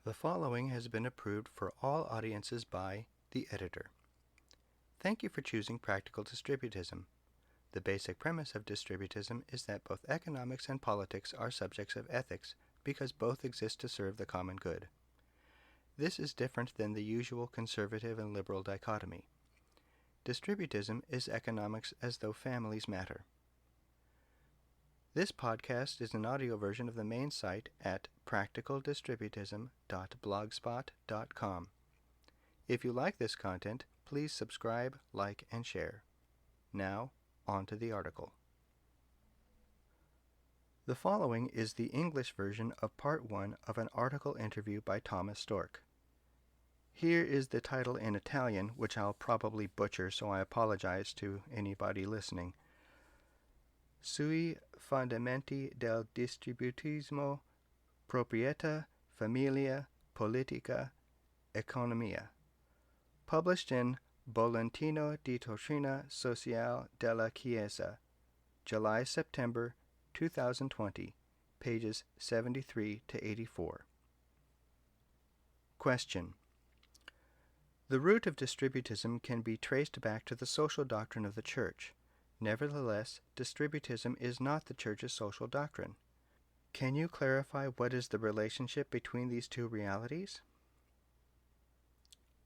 The following has been approved for all audiences by the editor. Thank you for choosing Practical Distributism. The basic premise of distributism is that both economics and politics are subjects of ethics because both exist to serve the common good. This is different than the usual conservative and liberal dichotomy. Distributism is economics as though families matter. This podcast is an audio version of the main site at practicaldistributism.blogspot.com. If you like this content, please subscribe, like, and share. Now, on to the article. The following is the English version of Part 1 of an article interview by Thomas Storck. Here is the title in Italian, which I'll probably butcher, so I apologize to anybody listening. Sui fondamenti del distributismo, proprietà, famiglia, politica, economia. Published in Bollettino di Dottrina Sociale della Chiesa, July-September 2020, pages 73 to 84. Question. The root of distributism can be traced back to the social doctrine of the Church. Nevertheless, distributism is not the Church's social doctrine. Can you clarify what is the relationship between these two realities?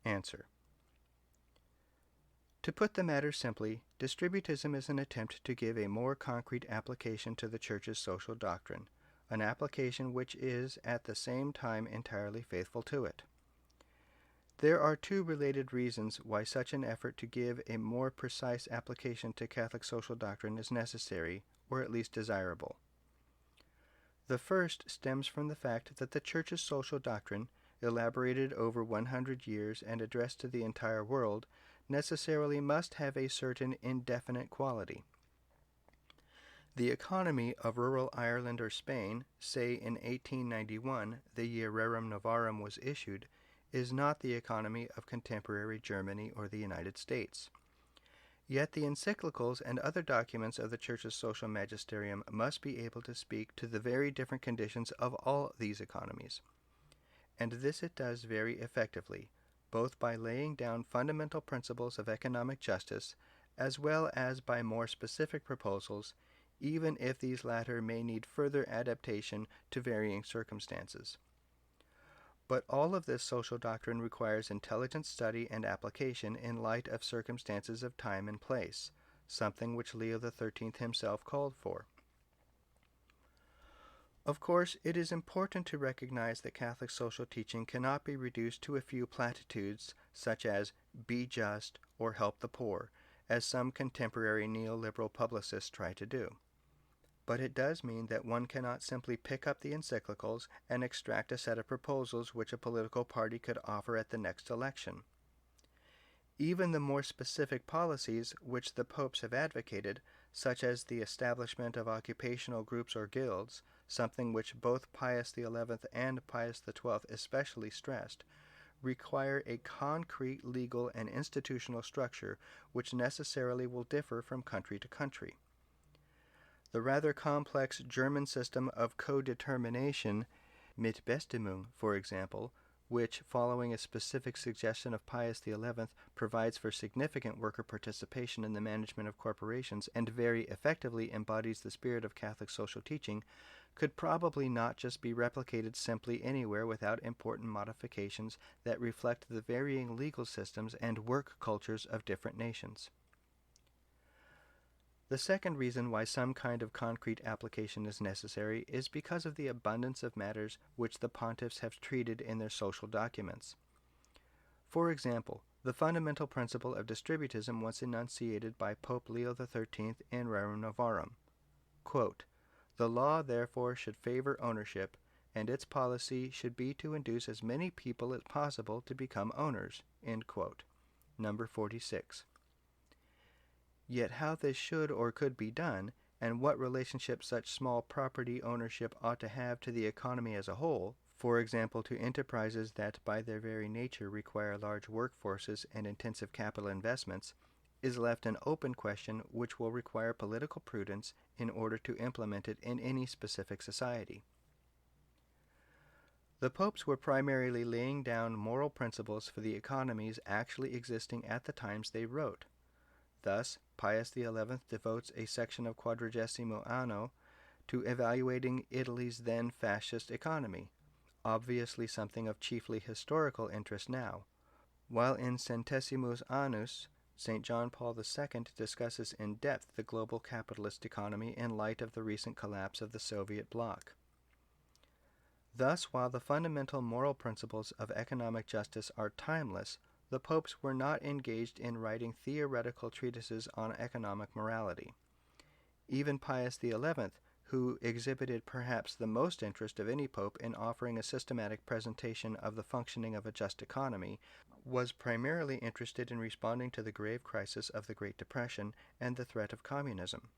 Answer. To put the matter simply, distributism is an attempt to give a more concrete application to the Church's social doctrine, an application which is at the same time entirely faithful to it. There are two related reasons why such an effort to give a more precise application to Catholic social doctrine is necessary, or at least desirable. The first stems from the fact that the Church's social doctrine, elaborated over 100 years and addressed to the entire world, necessarily must have a certain indefinite quality. The economy of rural Ireland or Spain, say in 1891, the year Rerum Novarum was issued, is not the economy of contemporary Germany or the United States. Yet the encyclicals and other documents of the Church's social magisterium must be able to speak to the very different conditions of all these economies. And this it does very effectively, both by laying down fundamental principles of economic justice, as well as by more specific proposals, even if these latter may need further adaptation to varying circumstances. But all of this social doctrine requires intelligent study and application in light of circumstances of time and place, something which Leo XIII himself called for. Of course, it is important to recognize that Catholic social teaching cannot be reduced to a few platitudes such as "be just" or "help the poor," as some contemporary neoliberal publicists try to do. But it does mean that one cannot simply pick up the encyclicals and extract a set of proposals which a political party could offer at the next election. Even the more specific policies which the popes have advocated, such as the establishment of occupational groups or guilds, something which both Pius XI and Pius XII especially stressed, require a concrete legal and institutional structure which necessarily will differ from country to country. The rather complex German system of codetermination, Mitbestimmung, for example, which, following a specific suggestion of Pius XI, provides for significant worker participation in the management of corporations and very effectively embodies the spirit of Catholic social teaching, could probably not just be replicated simply anywhere without important modifications that reflect the varying legal systems and work cultures of different nations. The second reason why some kind of concrete application is necessary is because of the abundance of matters which the pontiffs have treated in their social documents. For example, the fundamental principle of distributism was enunciated by Pope Leo XIII in Rerum Novarum. Quote, "The law therefore should favor ownership, and its policy should be to induce as many people as possible to become owners." End quote. Number 46. Yet how this should or could be done, and what relationship such small property ownership ought to have to the economy as a whole, for example to enterprises that by their very nature require large workforces and intensive capital investments, is left an open question which will require political prudence in order to implement it in any specific society. The popes were primarily laying down moral principles for the economies actually existing at the times they wrote. Thus, Pius XI devotes a section of Quadragesimo Anno to evaluating Italy's then fascist economy, obviously something of chiefly historical interest now, while in Centesimus Annus, St. John Paul II discusses in depth the global capitalist economy in light of the recent collapse of the Soviet bloc. Thus, while the fundamental moral principles of economic justice are timeless, the popes were not engaged in writing theoretical treatises on economic morality. Even Pius XI, who exhibited perhaps the most interest of any pope in offering a systematic presentation of the functioning of a just economy, was primarily interested in responding to the grave crisis of the Great Depression and the threat of communism.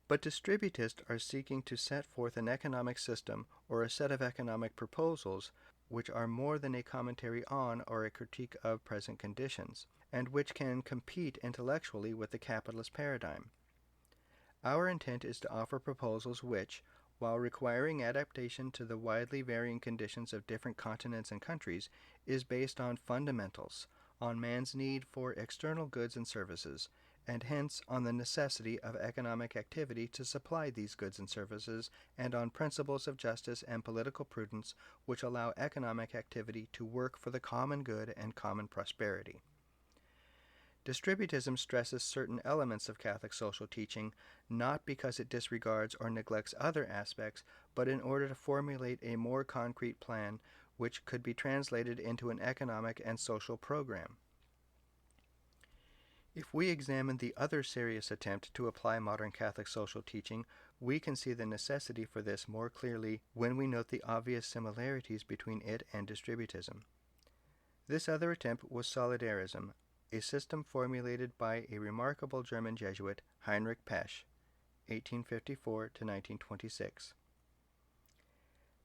But distributists are seeking to set forth an economic system or a set of economic proposals which are more than a commentary on or a critique of present conditions, and which can compete intellectually with the capitalist paradigm. Our intent is to offer proposals which, while requiring adaptation to the widely varying conditions of different continents and countries, is based on fundamentals, on man's need for external goods and services, and hence on the necessity of economic activity to supply these goods and services, and on principles of justice and political prudence which allow economic activity to work for the common good and common prosperity. Distributism stresses certain elements of Catholic social teaching, not because it disregards or neglects other aspects, but in order to formulate a more concrete plan which could be translated into an economic and social program. If we examine the other serious attempt to apply modern Catholic social teaching, we can see the necessity for this more clearly when we note the obvious similarities between it and distributism. This other attempt was solidarism, a system formulated by a remarkable German Jesuit, Heinrich Pesch, 1854 to 1926.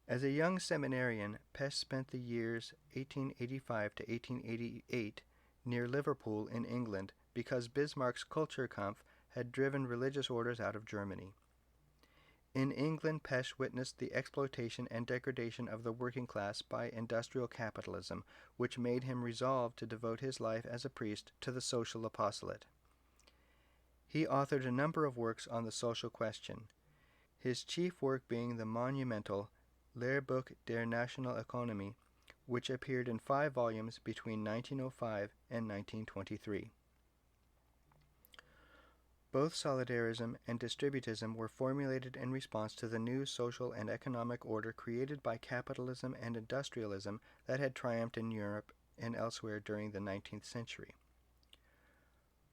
As a young seminarian, Pesch spent the years 1885 to 1888 near Liverpool in England because Bismarck's Kulturkampf had driven religious orders out of Germany. In England, Pesch witnessed the exploitation and degradation of the working class by industrial capitalism, which made him resolve to devote his life as a priest to the social apostolate. He authored a number of works on the social question, his chief work being the monumental Lehrbuch der Nationalökonomie, which appeared in 5 volumes between 1905 and 1923. Both solidarism and distributism were formulated in response to the new social and economic order created by capitalism and industrialism that had triumphed in Europe and elsewhere during the 19th century.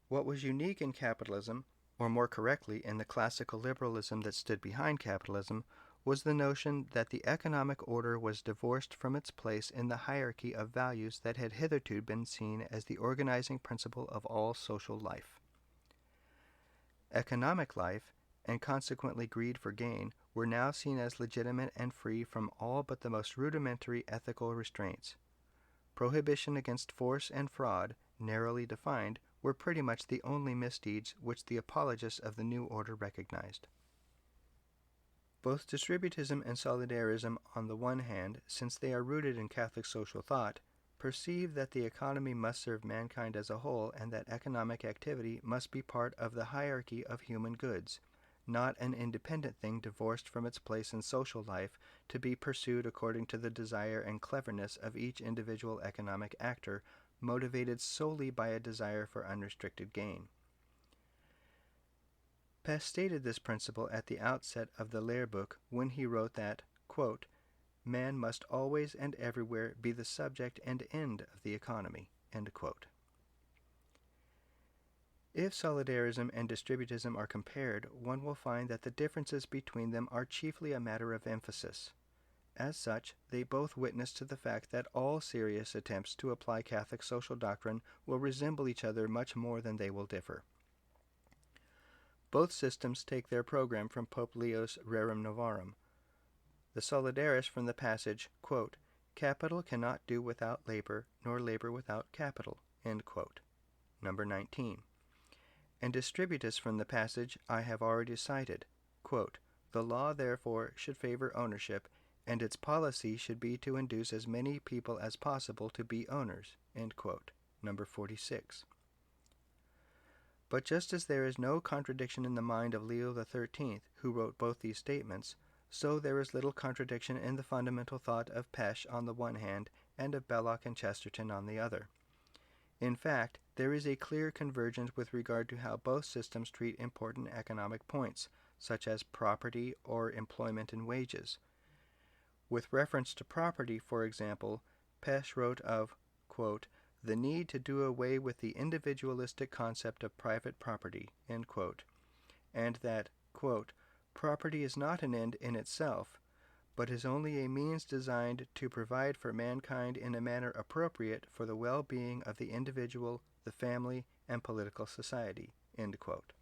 What was unique in capitalism, or more correctly in the classical liberalism that stood behind capitalism, was the notion that the economic order was divorced from its place in the hierarchy of values that had hitherto been seen as the organizing principle of all social life. Economic life, and consequently greed for gain, were now seen as legitimate and free from all but the most rudimentary ethical restraints. Prohibition against force and fraud, narrowly defined, were pretty much the only misdeeds which the apologists of the new order recognized. Both distributism and solidarism, on the one hand, since they are rooted in Catholic social thought, perceive that the economy must serve mankind as a whole and that economic activity must be part of the hierarchy of human goods, not an independent thing divorced from its place in social life to be pursued according to the desire and cleverness of each individual economic actor, motivated solely by a desire for unrestricted gain. Pesch stated this principle at the outset of the Lehrbuch when he wrote that, quote, man must always and everywhere be the subject and end of the economy, end quote. If solidarism and distributism are compared, one will find that the differences between them are chiefly a matter of emphasis. As such, they both witness to the fact that all serious attempts to apply Catholic social doctrine will resemble each other much more than they will differ. Both systems take their program from Pope Leo's Rerum Novarum. The solidarists from the passage, quote, capital cannot do without labor, nor labor without capital, end quote, number 19. And distributists from the passage I have already cited, quote, the law therefore should favor ownership, and its policy should be to induce as many people as possible to be owners." End quote. Number 46. But just as there is no contradiction in the mind of Leo XIII, who wrote both these statements, so there is little contradiction in the fundamental thought of Pesch on the one hand and of Belloc and Chesterton on the other. In fact, there is a clear convergence with regard to how both systems treat important economic points, such as property or employment and wages. With reference to property, for example, Pesch wrote of, quote, "the need to do away with the individualistic concept of private property," end quote, and that, quote, "property is not an end in itself, but is only a means designed to provide for mankind in a manner appropriate for the well-being of the individual, the family, and political society." End quote.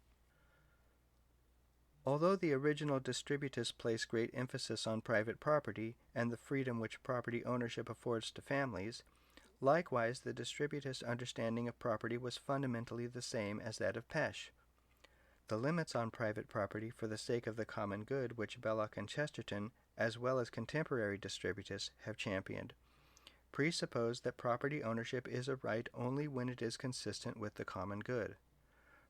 Although the original distributists placed great emphasis on private property and the freedom which property ownership affords to families, likewise the distributist understanding of property was fundamentally the same as that of Pesch. The limits on private property for the sake of the common good which Belloc and Chesterton, as well as contemporary distributists, have championed, presuppose that property ownership is a right only when it is consistent with the common good.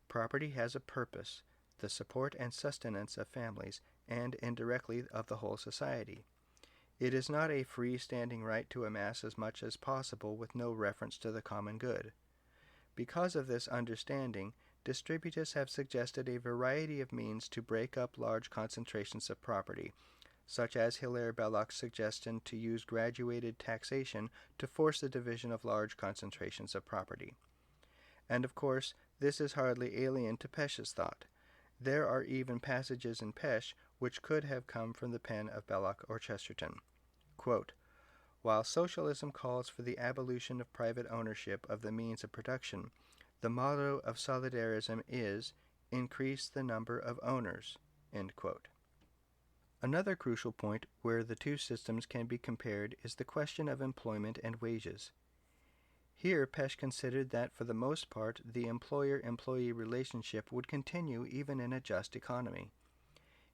Property has a purpose, the support and sustenance of families, and indirectly of the whole society. It is not a free-standing right to amass as much as possible with no reference to the common good. Because of this understanding, distributists have suggested a variety of means to break up large concentrations of property, such as Hilaire Belloc's suggestion to use graduated taxation to force the division of large concentrations of property. And of course, this is hardly alien to Pesch's thought. There are even passages in Pesch which could have come from the pen of Belloc or Chesterton. Quote, "While socialism calls for the abolition of private ownership of the means of production, the motto of solidarism is, 'Increase the number of owners.'" End quote. Another crucial point where the two systems can be compared is the question of employment and wages. Here Pesch considered that for the most part the employer-employee relationship would continue even in a just economy.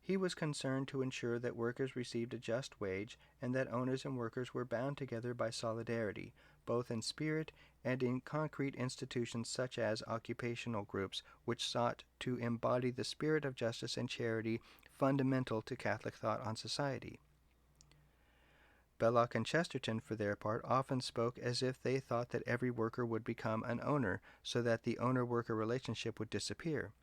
He was concerned to ensure that workers received a just wage and that owners and workers were bound together by solidarity, both in spirit and in concrete institutions such as occupational groups, which sought to embody the spirit of justice and charity fundamental to Catholic thought on society. Belloc and Chesterton, for their part, often spoke as if they thought that every worker would become an owner, so that the owner-worker relationship would disappear.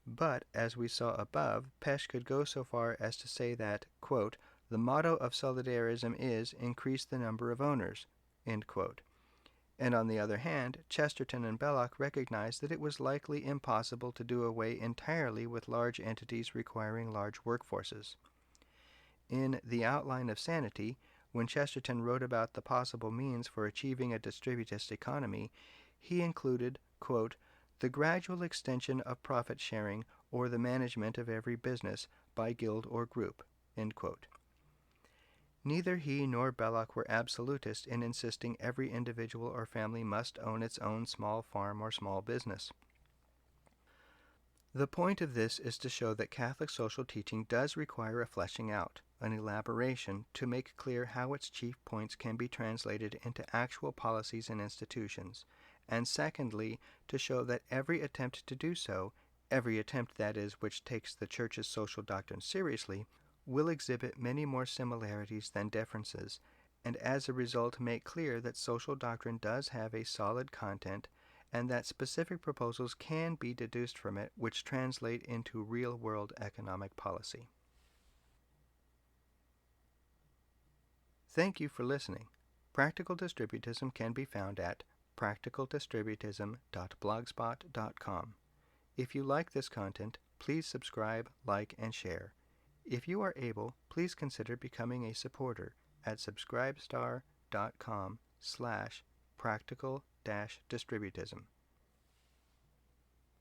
But, as we saw above, Pesch could go so far as to say that, quote, "the motto of solidarism is, 'Increase the number of owners.'" End quote. And on the other hand, Chesterton and Belloc recognized that it was likely impossible to do away entirely with large entities requiring large workforces. In The Outline of Sanity, when Chesterton wrote about the possible means for achieving a distributist economy, he included, quote, "the gradual extension of profit sharing or the management of every business by guild or group." End quote. Neither he nor Belloc were absolutist in insisting every individual or family must own its own small farm or small business. The point of this is to show that Catholic social teaching does require a fleshing out, an elaboration, to make clear how its chief points can be translated into actual policies and institutions, and secondly, to show that every attempt to do so, every attempt, that is, which takes the Church's social doctrine seriously, will exhibit many more similarities than differences, and as a result make clear that social doctrine does have a solid content, and that specific proposals can be deduced from it which translate into real-world economic policy. Thank you for listening. Practical Distributism can be found at practicaldistributism.blogspot.com. If you like this content, please subscribe, like, and share. If you are able, please consider becoming a supporter at subscribestar.com/practical-distributism.